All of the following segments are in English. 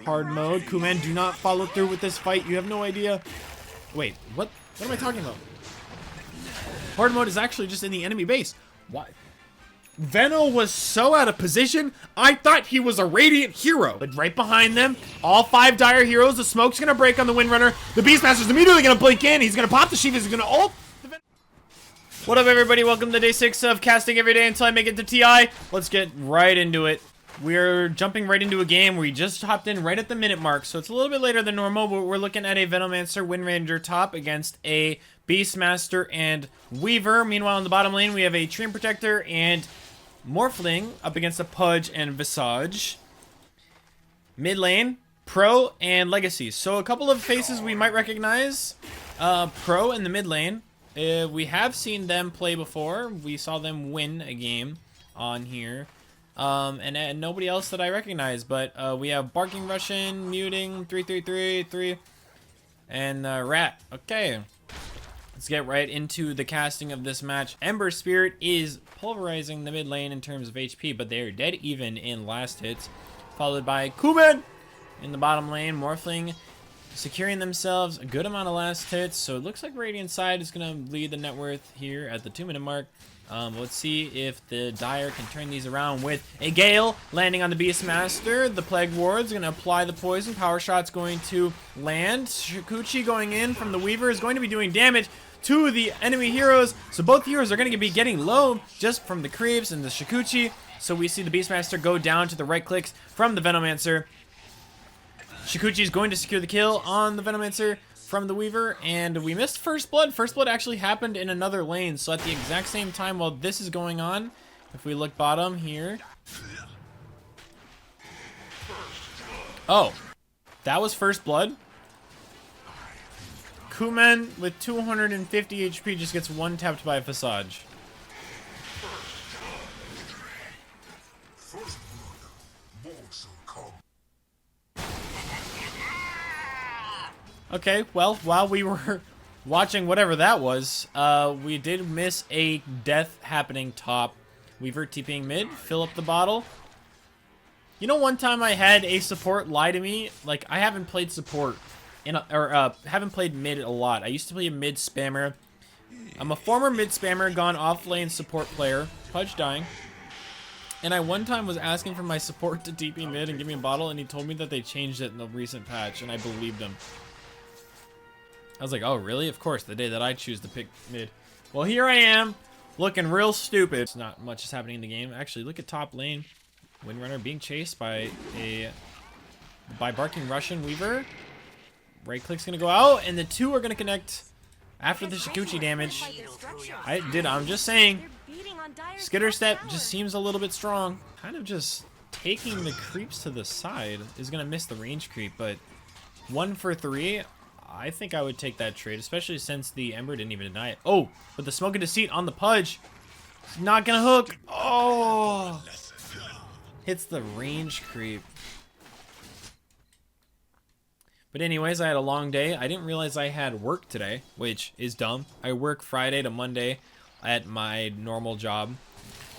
Hard mode. Kuman, do not follow through with this fight. You have no idea. Wait, what am I talking about? Hard mode is actually just in the enemy base. Why? Venno was so out of position, I thought he was a radiant hero. But right behind them, all 5 dire heroes. The smoke's gonna break on the Windrunner. The Beastmaster's immediately gonna blink in. He's gonna pop the Shiva. He's gonna ult. What up, everybody? Welcome to day 6 of casting every day until I make it to TI. Let's get right into it. We're jumping right into a game. We just hopped in right at the minute mark, so it's a little bit later than normal, but we're looking at a Venomancer Wind Ranger top against a Beastmaster and Weaver. Meanwhile, in the bottom lane, we have a Treant Protector and Morphling up against a Pudge and Visage. Mid lane, Pro and Legacy. So a couple of faces we might recognize. Pro in the mid lane. We have seen them play before. We saw them win a game on here. And nobody else that I recognize, but we have Barking Russian, Muting, 3, and Rat. Okay, let's get right into the casting of this match. Ember Spirit is pulverizing the mid lane in terms of HP, but they are dead even in last hits, followed by Kuman in the bottom lane. Morphling securing themselves a good amount of last hits, so it looks like Radiant side is going to lead the net worth here at the 2-minute mark. Let's see if the Dire can turn these around with a Gale landing on the Beastmaster. The Plague Ward's going to apply the poison. Power Shot's going to land. Shikuchi going in from the Weaver is going to be doing damage to the enemy heroes. So both heroes are going to be getting low just from the creeps and the Shikuchi. So we see the Beastmaster go down to the right clicks from the Venomancer. Shikuchi is going to secure the kill on the Venomancer from the Weaver, and we missed First Blood. First Blood actually happened in another lane, so at the exact same time while this is going on, if we look bottom here. Oh, that was First Blood. Kuman with 250 HP just gets one-tapped by a Visage. Okay, well, while we were watching whatever that was, we did miss a death happening top. Weaver TPing mid, fill up the bottle. You know, one time I had a support lie to me. Like, I haven't played support, haven't played mid a lot. I used to be a mid spammer. I'm a former mid spammer, gone off lane support player. Pudge dying. And I one time was asking for my support to TP mid and give me a bottle, and he told me that they changed it in the recent patch, and I believed him. I was like, oh, really? Of course, the day that I choose to pick mid. Well, here I am, looking real stupid. It's not much is happening in the game. Actually, look at top lane. Windrunner being chased by Barking Russian Weaver. Right click's gonna go out, and the two are gonna connect after the Shikuchi damage. I'm just saying, Skitter Step just seems a little bit strong. Kind of just taking the creeps to the side is gonna miss the range creep, but 1 for 3. I think I would take that trade, especially since the Ember didn't even deny it. Oh, but the Smoke and Deceit on the Pudge. It's not gonna hook. Oh, hits the range creep. But anyways, I had a long day. I didn't realize I had work today, which is dumb. I work Friday to Monday at my normal job,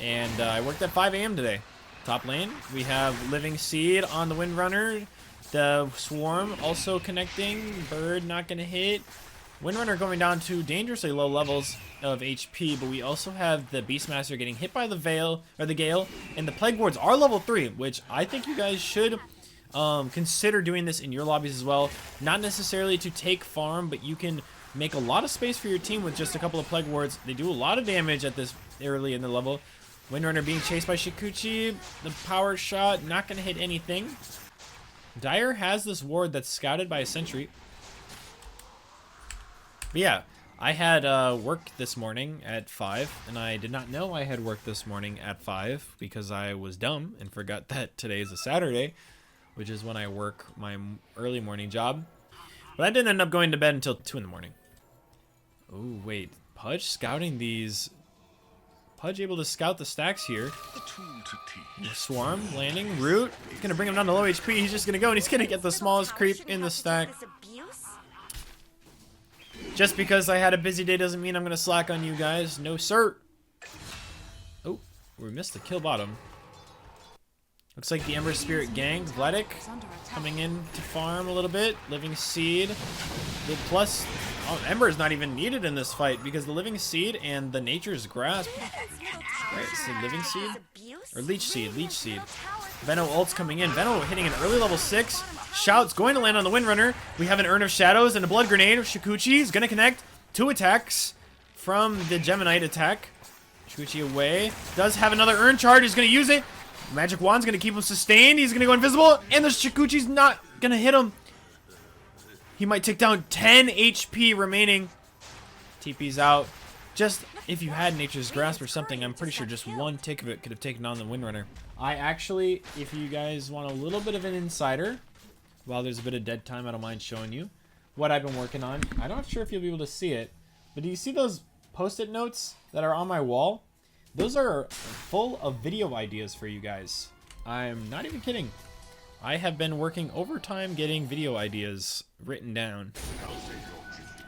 and I worked at 5 a.m. today. Top lane, we have Living Seed on the Windrunner. The Swarm also connecting. Bird not gonna hit. Windrunner going down to dangerously low levels of HP, but we also have the Beastmaster getting hit by the Gale, and the Plague Wards are level 3, which I think you guys should consider doing this in your lobbies as well. Not necessarily to take farm, but you can make a lot of space for your team with just a couple of Plague Wards. They do a lot of damage at this early in the level. Windrunner being chased by Shikuchi. The Power Shot not gonna hit anything. Dire has this ward that's scouted by a sentry. But yeah, I had work this morning at 5, and I did not know I had work this morning at 5 because I was dumb and forgot that today is a Saturday, which is when I work my early morning job. But I didn't end up going to bed until 2 in the morning. Oh, wait. Pudge scouting these. Pudge able to scout the stacks here. The Swarm landing. Root. He's going to bring him down to low HP. He's just going to go and he's going to get the smallest creep in the stack. Just because I had a busy day doesn't mean I'm going to slack on you guys. No, sir. Oh, we missed the kill bottom. Looks like the Ember Spirit gang. Vladik coming in to farm a little bit. Living Seed. The plus, Ember is not even needed in this fight because the Living Seed and the Nature's Grasp. Right, it's the Living Seed? Or Leech Seed, Leech Seed. Veno ult's coming in. Veno hitting an early level 6. Shout's going to land on the Windrunner. We have an Urn of Shadows and a Blood Grenade. Shikuchi is going to connect 2 attacks from the Geminite attack. Shikuchi away. Does have another Urn charge. He's going to use it. Magic Wand's going to keep him sustained. He's going to go invisible. And the Shikuchi's not going to hit him. He might take down 10 HP remaining. TP's out. Just, if you had Nature's Grasp or something, I'm pretty sure just one tick of it could have taken on the Windrunner. I actually, if you guys want a little bit of an insider, while there's a bit of dead time, I don't mind showing you what I've been working on. I'm not sure if you'll be able to see it, but do you see those post-it notes that are on my wall? Those are full of video ideas for you guys. I'm not even kidding. I have been working overtime getting video ideas written down.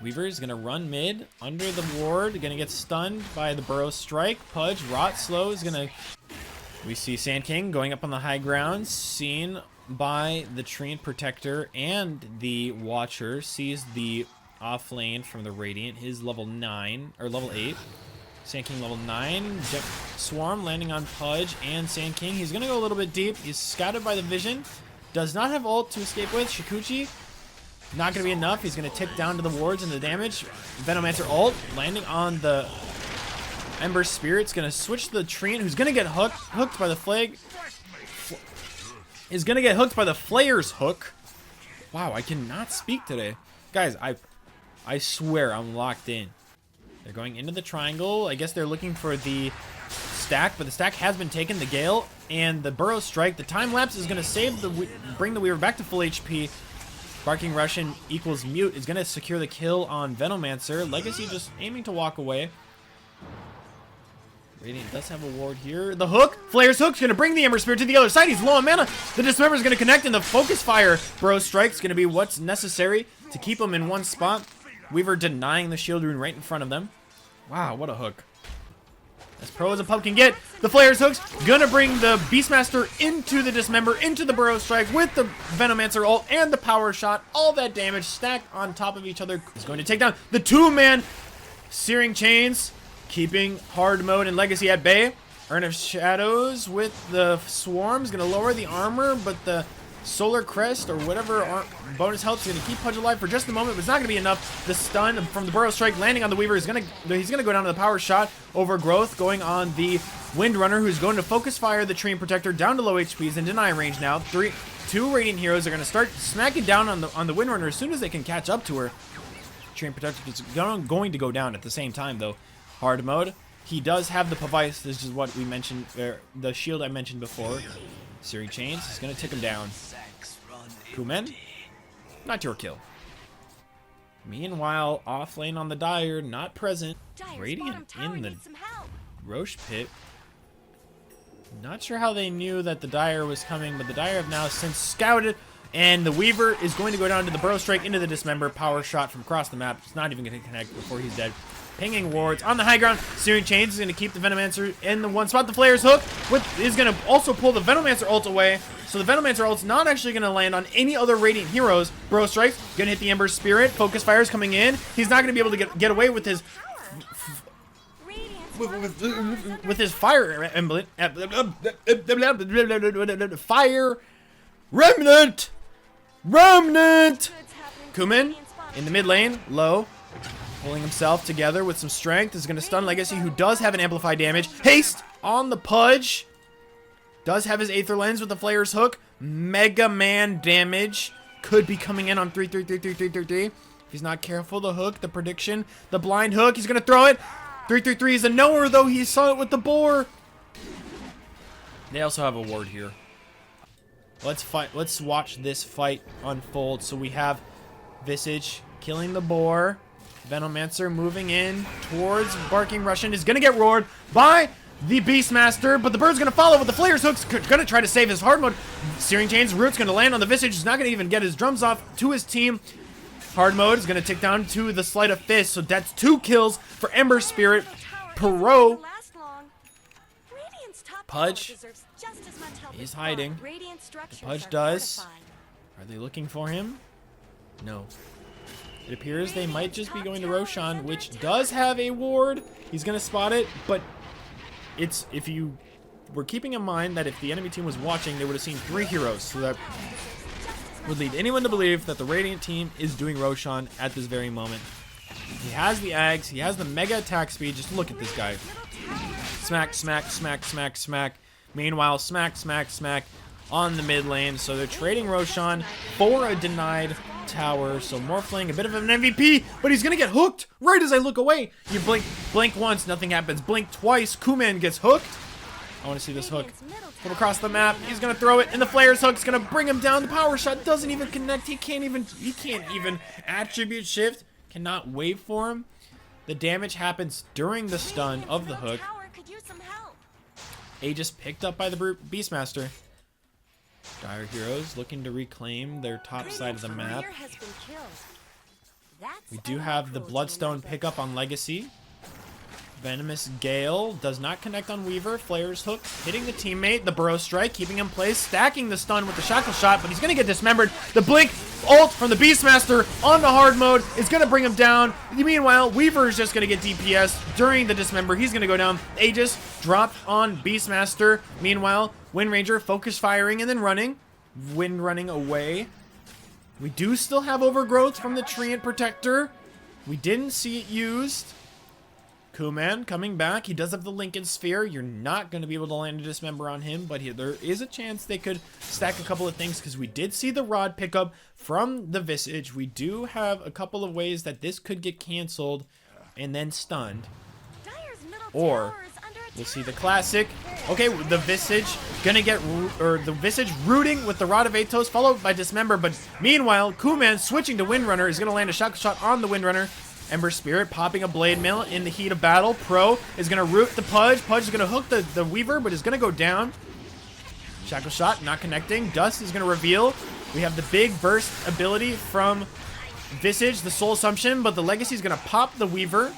Weaver is going to run mid, under the ward, going to get stunned by the Burrow Strike. Pudge, Rot, Slow is going to... We see Sand King going up on the high ground, seen by the Treant Protector and the Watcher. Sees the off lane from the Radiant. His level 9, or level 8. Sand King level 9. Swarm landing on Pudge and Sand King. He's going to go a little bit deep. He's scouted by the Vision. Does not have ult to escape with. Shikuchi, not going to be enough. He's going to tick down to the wards and the damage. Venomancer ult landing on the Ember Spirit's going to switch to the Treant, who's going to get hooked by the flag. Is going to get hooked by the Flayer's hook. Wow, I cannot speak today. Guys, I swear I'm locked in. They're going into the triangle. I guess they're looking for the stack, but the stack has been taken. The Gale and the Burrow Strike. The time lapse is going to save bring the Weaver back to full HP. Barking Russian equals Mute is going to secure the kill on Venomancer. Legacy just aiming to walk away. Radiant does have a ward here. The hook, Flayer's hook's going to bring the Ember Spirit to the other side. He's low on mana. The Dismember is going to connect, and the Focus Fire Burrow Strike's going to be what's necessary to keep him in one spot. Weaver denying the shield rune right in front of them. Wow, what a hook. As pro as a pub can get. The Flayer's hook's gonna bring the Beastmaster into the Dismember, into the Burrow Strike with the Venomancer ult and the Power Shot. All that damage stacked on top of each other is going to take down the 2-man Searing Chains, keeping hard mode and Legacy at bay. Urn of Shadows with the Swarm is gonna lower the armor, but the Solar Crest or whatever bonus health is going to keep Pudge alive for just a moment, but it's not going to be enough. The stun from the Burrow Strike landing on the Weaver is he's going to go down to the Power Shot. Overgrowth going on the Windrunner, who's going to Focus Fire the Treant Protector down to low HPs and deny range now. 2 Radiant Heroes are going to start smacking down on the Windrunner as soon as they can catch up to her. Treant Protector is going to go down at the same time though. Hard mode. He does have the Pavice. This is what we mentioned, the shield I mentioned before. Searing Chains is going to tick him down. Kumen, not your kill. Meanwhile, off lane on the Dire, not present. Radiant in the Roche pit. Not sure how they knew that the Dire was coming, but the Dire have now since scouted, and the Weaver is going to go down to the Burrow Strike into the Dismember. Power Shot from across the map. It's not even going to connect before he's dead. Pinging wards on the high ground. Searing Chains is going to keep the Venomancer in the one spot. The Flayer's hook is going to also pull the Venomancer ult away. So the Venomancer ult's not actually going to land on any other Radiant heroes. Burrow Strike's going to hit the Ember Spirit. Focus Fire's coming in. He's not going to be able to get away with his fire emblem. Fire Remnant. Kumen in the mid lane, low. Pulling himself together with some strength is going to stun Legacy, who does have an amplified damage. Haste on the Pudge. Does have his Aether Lens with the Flayer's hook. Mega Man damage could be coming in on 3-3-3-3-3-3-3. If he's not careful, the hook, the prediction, the blind hook. He's going to throw it. 3-3-3 is a knower, though. He saw it with the boar. They also have a ward here. Let's fight. Let's watch this fight unfold. So we have Visage killing the boar. Venomancer moving in towards Barking Russian is going to get roared by the Beastmaster, but the Bird's going to follow with the Flayer's hook's going to try to save his hard mode. Searing Chains, Root's going to land on the Visage. He's not going to even get his drums off to his team. Hard mode is going to tick down to the Sleight of Fist, so that's 2 kills for Ember Spirit. Perot Pudge is hiding. Pudge does. Are they looking for him? No. It appears they might just be going to Roshan, which does have a ward. He's going to spot it, but it's, if you were keeping in mind that if the enemy team was watching, they would have seen 3 heroes. So that would lead anyone to believe that the Radiant team is doing Roshan at this very moment. He has the Ags. He has the mega attack speed. Just look at this guy. Smack, smack, smack, smack, smack. Meanwhile, smack, smack, smack on the mid lane. So they're trading Roshan for a denied tower. So Morphling, a bit of an MVP, but he's going to get hooked right as I look away. You blink once, nothing happens. Blink twice, Kuman gets hooked. I want to see this hook. From across the map, he's going to throw it, and the Flare's hook's going to bring him down. The power shot doesn't even connect. He can't even attribute shift. Cannot wave for him. The damage happens during the stun of the hook. Aegis picked up by the Beastmaster. Dire Heroes looking to reclaim their top side of the map. We do have the Bloodstone pickup on Legacy. Venomous Gale does not connect on Weaver. Flare's hook hitting the teammate. The Burrow Strike keeping him placed. Stacking the stun with the Shackle Shot, but he's going to get dismembered. The Blink ult from the Beastmaster on the hard mode is going to bring him down. Meanwhile, Weaver is just going to get DPS during the dismember. He's going to go down. Aegis dropped on Beastmaster. Meanwhile, Wind Ranger focus firing and then running. Wind running away. We do still have Overgrowth from the Treant Protector. We didn't see it used. Kuman coming back. He does have the Lincoln Sphere. You're not going to be able to land a Dismember on him, but there is a chance they could stack a couple of things because we did see the Rod pickup from the Visage. We do have a couple of ways that this could get canceled and then stunned. Or we'll see the classic. Okay, the Visage gonna get, the Visage rooting with the Rod of Atos, followed by Dismember, but meanwhile, Kuman switching to Windrunner is gonna land a Shackle Shot on the Windrunner. Ember Spirit popping a Blade Mail in the heat of battle. Pro is going to root the Pudge. Pudge is going to hook the Weaver, but is going to go down. Shackle Shot not connecting. Dust is going to reveal. We have the big burst ability from Visage, the Soul Assumption, but the Legacy is going to pop the Weaver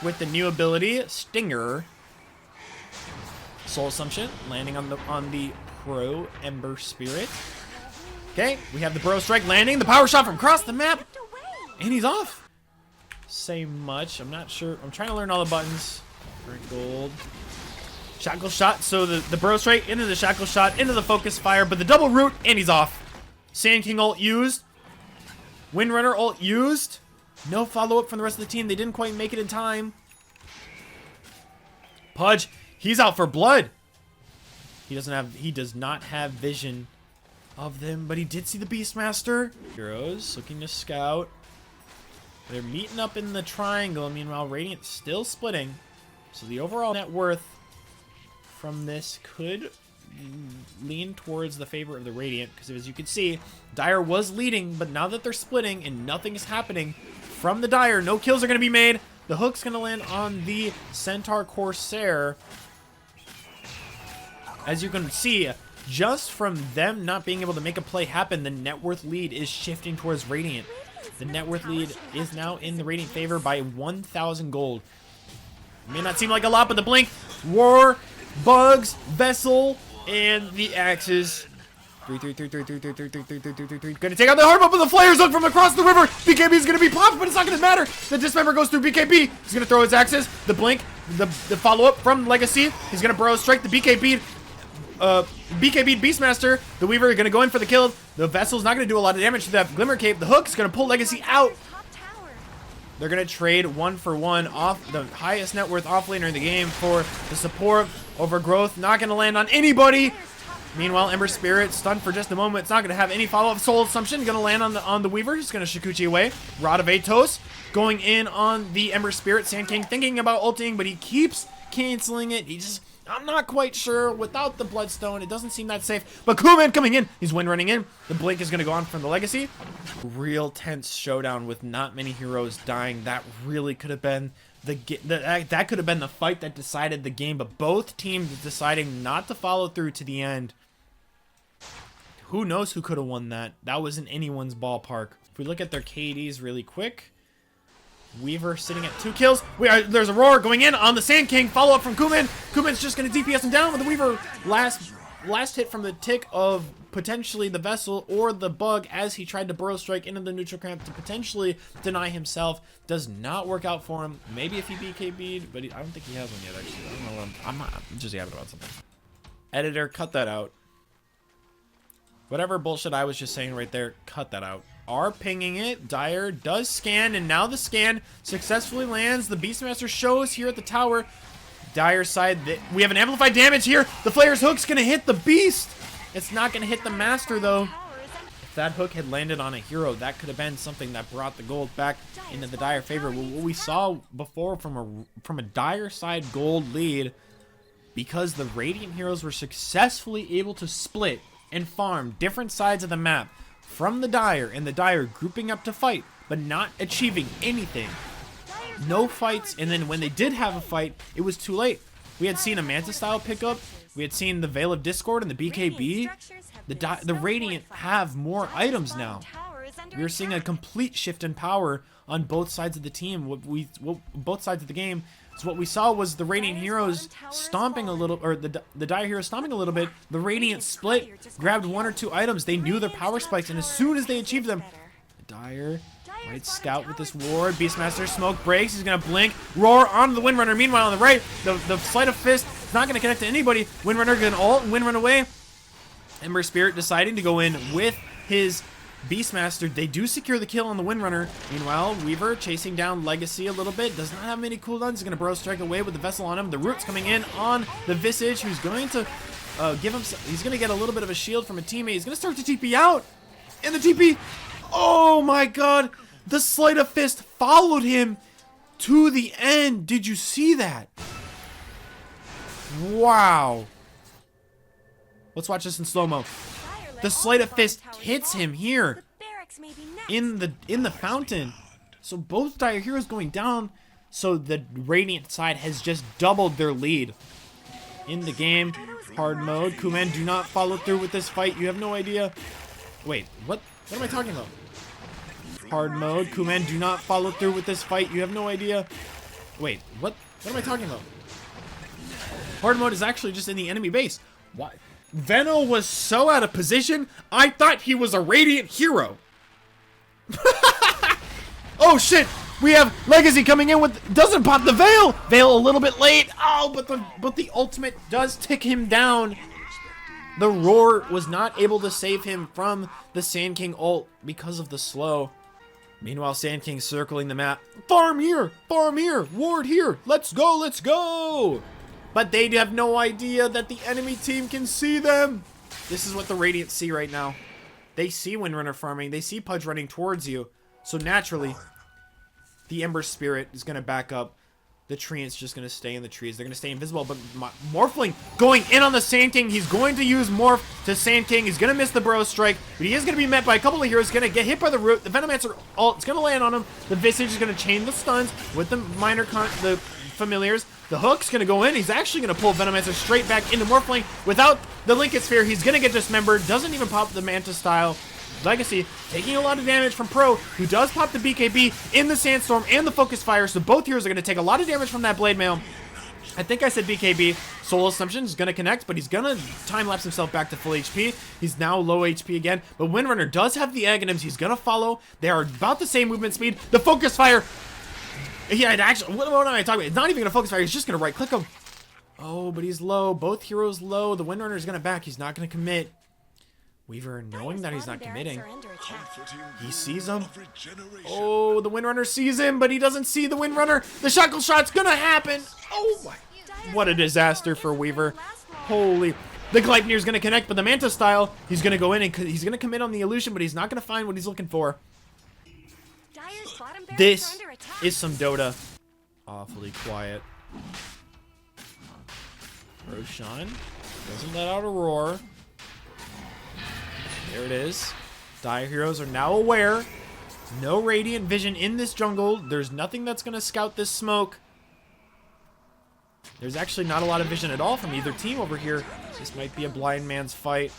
with the new ability, Stinger. Soul Assumption landing on the Pro Ember Spirit. Okay, we have the Burrow Strike landing. The Power Shot from across the map. And he's off. Say much. I'm not sure. I'm trying to learn all the buttons. Current gold. Shackle Shot. So the Burrow Strike into the Shackle Shot, into the Focus Fire, but the double root, and he's off. Sand King ult used. Windrunner ult used. No follow-up from the rest of the team. They didn't quite make it in time. Pudge, he's out for blood. He does not have vision of them, but he did see the Beastmaster. Heroes looking to scout. They're meeting up in the triangle. Meanwhile, Radiant's still splitting. So the overall net worth from this could lean towards the favor of the Radiant. Because as you can see, Dire was leading. But now that they're splitting and nothing is happening from the Dire, no kills are going to be made. The hook's going to land on the Centaur Corsair. As you can see, just from them not being able to make a play happen, the net worth lead is shifting towards Radiant. The net worth lead is now in the Radiant favor by 1,000 gold. May not seem like a lot, but the Blink, War, Bugs, Vessel, and the Axes. 3. Gonna take out the hard but the Flare's hook from across the river. BKB is gonna be popped, but it's not gonna matter. The Dismember goes through BKB. He's gonna throw his Axes. The Blink, the follow-up from Legacy. He's gonna Burrow Strike the BKB. BKB Beastmaster. The Weaver are going to go in for the kill. The Vessel's not going to do a lot of damage to that Glimmer Cape. The Hook's going to pull Legacy out. They're going to trade 1-for-1 off the highest net worth offlaner in the game for the support. Overgrowth not going to land on anybody. Meanwhile, Ember Spirit stunned for just a moment. It's not going to have any follow-up. Soul Assumption going to land on the Weaver. He's going to Shikuchi away. Rod of Atos going in on the Ember Spirit. Sand King thinking about ulting, but he keeps canceling it. I'm not quite sure. Without the Bloodstone, it doesn't seem that safe. But Kuman coming in. He's wind running in. The Blink is going to go on from the Legacy. Real tense showdown with not many heroes dying. That really could have been that could have been the fight that decided the game. But both teams deciding not to follow through to the end. Who knows who could have won that? That was in anyone's ballpark. If we look at their KDs really quick. Weaver sitting at 2 kills. There's a roar going in on the Sand King. Follow up from Kuman. Kuman's just going to DPS him down with the Weaver. Last hit from the tick of potentially the Vessel or the Bug as he tried to burrow strike into the neutral camp to potentially deny himself. Does not work out for him. Maybe if he BKB'd, but I don't think he has one yet, actually. I don't know what I'm just yapping about something. Editor, cut that out. Whatever bullshit I was just saying right there, cut that out. Are pinging it. Dire does scan, and now the scan successfully lands. The Beastmaster shows here at the tower. Dire side, we have an amplified damage here. The Flayer's hook's gonna hit the Beast. It's not gonna hit the Master though. If that hook had landed on a hero, that could have been something that brought the gold back into the Dire favor. What we saw before from a Dire side gold lead, because the Radiant heroes were successfully able to split and farm different sides of the map from the Dire, and the Dire grouping up to fight, but not achieving anything. No fights, and then when they did have a fight, it was too late. We had seen a Manta style pickup, we had seen the Veil of Discord and the BKB. The Radiant have more items now. We are seeing a complete shift in power on both sides of the team. Both sides of the game. So what we saw was the Radiant heroes stomping a little, or the Dire heroes stomping a little bit. The Radiant split, grabbed 1 or 2 items. They knew their power spikes, and as soon as they achieved them, the Dire might scout with this ward. Beastmaster smoke breaks. He's gonna blink, roar onto the Windrunner. Meanwhile, on the right, the Sleight of Fist is not gonna connect to anybody. Windrunner gonna ult and Wind run away. Ember Spirit deciding to go in with his Beastmaster. They do secure the kill on the Windrunner. Meanwhile, Weaver chasing down Legacy a little bit. Does not have many cooldowns. He's going to burrow strike away with the Vessel on him. The Root's coming in on the Visage, who's going to give him... He's going to get a little bit of a shield from a teammate. He's going to start to TP out. And the TP... Oh my god! The Sleight of Fist followed him to the end. Did you see that? Wow. Let's watch this in slow-mo. The Sleight of Fist hits him here in the fountain. So both Dire heroes going down. So the Radiant side has just doubled their lead in the game. Hard mode. Kuman, do not follow through with this fight. You have no idea. Wait, what am I talking about? Hard mode. Kuman, do not follow through with this fight. You have no idea. Wait, what am I talking about? Hard mode is actually just in the enemy base. Why? Veno was so out of position, I thought he was a Radiant hero. Oh shit! We have Legacy coming in with... Doesn't pop the Veil! Veil a little bit late. Oh, but the ultimate does tick him down. The Roar was not able to save him from the Sand King ult because of the slow. Meanwhile, Sand King circling the map. Farm here! Farm here! Ward here! Let's go! Let's go! But they have no idea that the enemy team can see them. This is what the Radiant see right now. They see Windrunner farming. They see Pudge running towards you. So naturally, the Ember Spirit is going to back up. The Treant's just going to stay in the trees. They're going to stay invisible. But Morphling going in on the Sand King. He's going to use Morph to Sand King. He's going to miss the Burrow Strike. But he is going to be met by a couple of heroes. Going to get hit by the Root. The Venomancer ult is going to land on him. The Visage is going to chain the stuns with the the Familiars. The Hook's going to go in. He's actually going to pull Venomancer straight back into Morphling. Without the Linked Sphere, he's going to get dismembered. Doesn't even pop the Manta style. Legacy taking a lot of damage from Pro, who does pop the BKB in the Sandstorm and the Focus Fire. So both heroes are going to take a lot of damage from that Blade Mail. I think I said BKB. Soul Assumption is going to connect, but he's going to time-lapse himself back to full HP. He's now low HP again, but Windrunner does have the Aghanims. He's going to follow. They are about the same movement speed. The Focus Fire... Yeah, actually, what am I talking about? It's not even going to Focus Fire. He's just going to right-click him. Oh, but he's low. Both heroes low. The Windrunner is going to back. He's not going to commit. Weaver, knowing that he's not committing, he sees him. Oh, the Windrunner sees him, but he doesn't see the Windrunner. The Shackle Shot's going to happen. Oh, my. What a disaster for Weaver. Holy. The Gleipnir's going to connect, but the Manta style, he's going to go in and he's going to commit on the illusion, but he's not going to find what he's looking for. This is some Dota. Awfully quiet. Roshan doesn't let out a roar. There it is. Dire heroes are now aware. No Radiant vision in this jungle. There's nothing that's going to scout this smoke. There's actually not a lot of vision at all from either team over here. This might be a blind man's fight.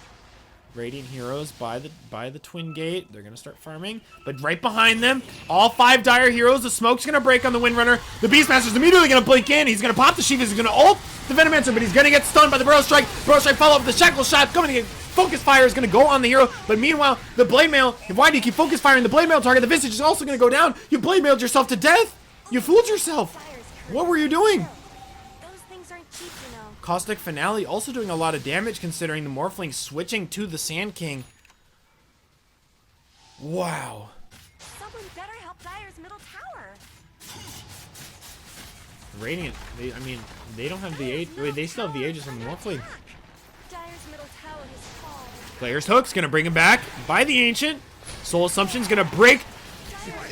Radiant heroes by the twin gate. They're gonna start farming, but right behind them, all 5 dire heroes. The smoke's gonna break on the Windrunner. The Beastmaster's immediately gonna blink in. He's gonna pop the Shiva. He's gonna ult the Venomancer, but he's gonna get stunned by the Burrow Strike. Burrow Strike follow up with the Shackle Shot. Coming in. Focus Fire is gonna go on the hero, but meanwhile, the Blade Mail. Why do you keep focus firing the Blade Mail target? The Visage is also gonna go down. You Blade Mailed yourself to death. You fooled yourself. What were you doing? Caustic Finale also doing a lot of damage considering the Morphling switching to the Sand King. Wow. Someone better help Dire's middle tower. Radiant, they don't have the age. Wait, they still have the Aegis on the Morphling. Dire's middle tower has fallen. Player's Hook's gonna bring him back by the Ancient. Soul Assumption's gonna break.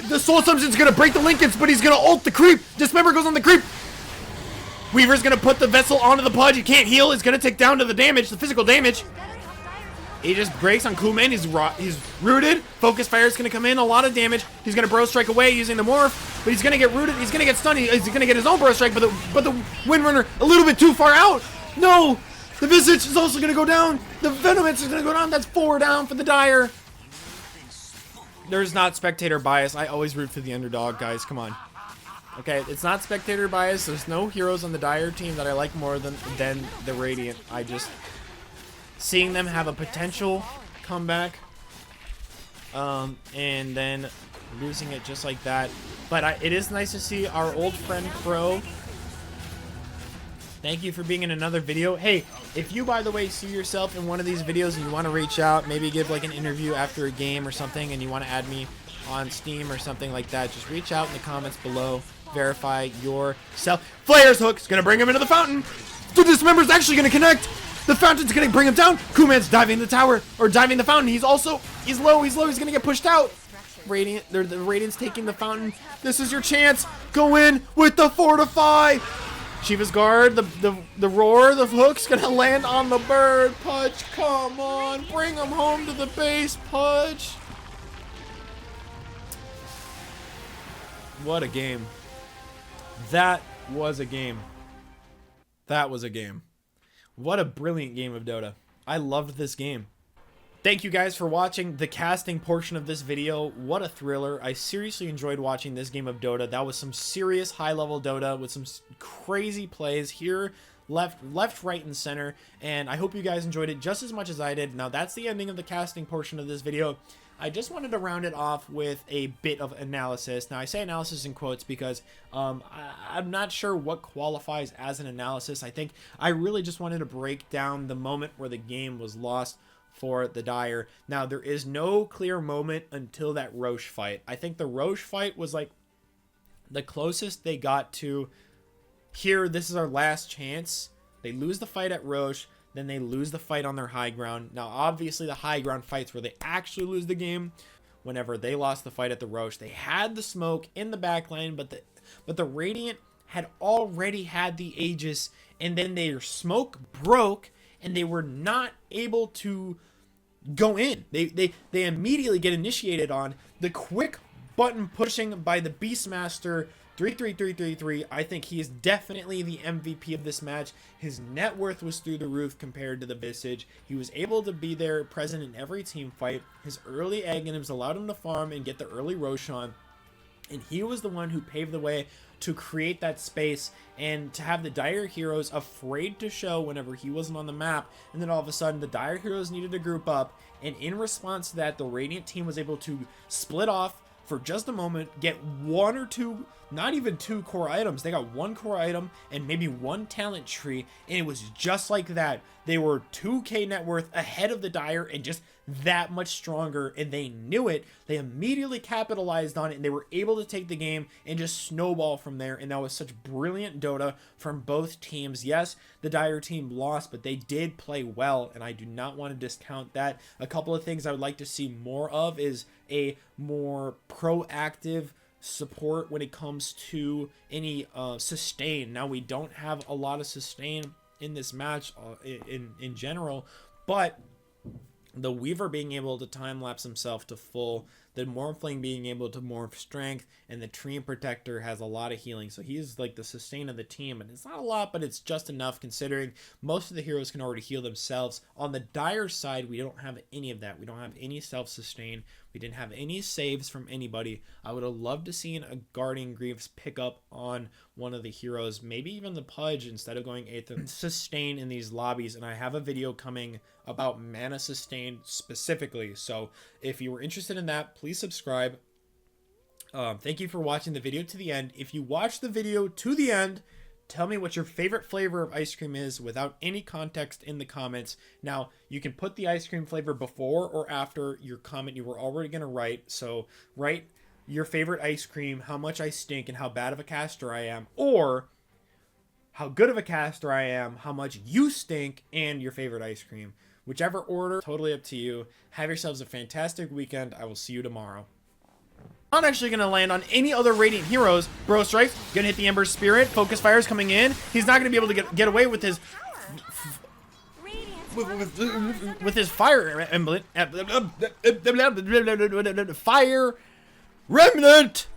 The Soul Assumption's gonna break the Linkens, but he's gonna ult the creep. Dismember goes on the creep. Weaver's gonna put the Vessel onto the Pudge. He can't heal. He's gonna take down to the damage, the physical damage. He just breaks on Kuman. He's rooted. Focus Fire is gonna come in. A lot of damage. He's gonna Burrow Strike away using the Morph, but he's gonna get rooted. He's gonna get stunned. He's gonna get his own Burrow Strike, but the Windrunner a little bit too far out. No, the Visage is also gonna go down. The Venomancer is gonna go down. That's 4 down for the Dire. There's not spectator bias. I always root for the underdog, guys. Come on. Okay, it's not spectator bias. There's no heroes on the Dire team that I like more than the Radiant. I just seeing them have a potential comeback, and then losing it just like that. But it is nice to see our old friend Pro. Thank you for being in another video. Hey, if you, by the way, see yourself in one of these videos and you want to reach out, maybe give like an interview after a game or something, and you want to add me on Steam or something like that, just reach out in the comments below. Verify yourself. Player's Hook's gonna bring him into the fountain. The Dismember's actually gonna connect. The fountain's gonna bring him down. Kuman's diving the tower, or diving the fountain. He's low. He's gonna get pushed out. The Radiant's taking the fountain. This is your chance. Go in with the Fortify. Shiva's Guard, the Roar, the Hook's gonna land on the bird. Pudge, come on. Bring him home to the base, Pudge. What a game. That was a game. That was a game. What a brilliant game of Dota. I loved this game. Thank you guys for watching the casting portion of this video. What a thriller. I seriously enjoyed watching this game of Dota. That was some serious high-level Dota with some crazy plays here, left, right, and center. And I hope you guys enjoyed it just as much as I did. Now, that's the ending of the casting portion of this video. I just wanted to round it off with a bit of analysis. Now, I say analysis in quotes because I'm not sure what qualifies as an analysis. I think I really just wanted to break down the moment where the game was lost for the Dire. Now, there is no clear moment until that Roche fight. I think the Roche fight was like the closest they got to here. This is our last chance. They lose the fight at Roche. Then they lose the fight on their high ground. Now, obviously, the high ground fights where they actually lose the game. Whenever they lost the fight at the Roche, they had the smoke in the back lane, but the Radiant had already had the Aegis, and then their smoke broke, and they were not able to go in. They immediately get initiated on. The quick button pushing by the Beastmaster. 3-3-3-3-3. I think he is definitely the MVP of this match. His net worth was through the roof compared to the Visage. He was able to be there, present in every team fight. His early Aghanims allowed him to farm and get the early Roshan. And he was the one who paved the way to create that space and to have the Dire heroes afraid to show whenever he wasn't on the map. And then all of a sudden, the Dire heroes needed to group up. And in response to that, the Radiant team was able to split off for just a moment, get 1 or 2, not even 2 core items. They got 1 core item and maybe 1 talent tree, and it was just like that. They were 2k net worth ahead of the Dire and just that much stronger, and they knew it. They immediately capitalized on it, and they were able to take the game and just snowball from there. And that was such brilliant Dota from both teams. Yes, the Dire team lost, but they did play well, and I do not want to discount that. A couple of things I would like to see more of is a more proactive support when it comes to any sustain. Now, we don't have a lot of sustain in this match in general, but the Weaver being able to time-lapse himself to full, the Morphling being able to morph strength, and the Tree Protector has a lot of healing. So he's like the sustain of the team, and it's not a lot, but it's just enough considering most of the heroes can already heal themselves. On the Dire side, we don't have any of that. We don't have any self-sustain. We didn't have any saves from anybody. I would have loved to seen a Guardian Greaves pick up on one of the heroes, maybe even the Pudge, instead of going Aether. Sustain in these lobbies, and I have a video coming about mana sustain specifically. So if you were interested in that, please subscribe. Thank you for watching the video to the end. If you watch the video to the end, tell me what your favorite flavor of ice cream is without any context in the comments. Now, you can put the ice cream flavor before or after your comment you were already going to write. So write your favorite ice cream, how much I stink, and how bad of a caster I am, or how good of a caster I am, how much you stink, and your favorite ice cream. Whichever order, totally up to you. Have yourselves a fantastic weekend. I will see you tomorrow. Not actually going to land on any other Radiant heroes. Bro Strike's going to hit the Ember Spirit. Focus Fire's coming in. He's not going to be able to get away with his fire emblem. Fire remnant.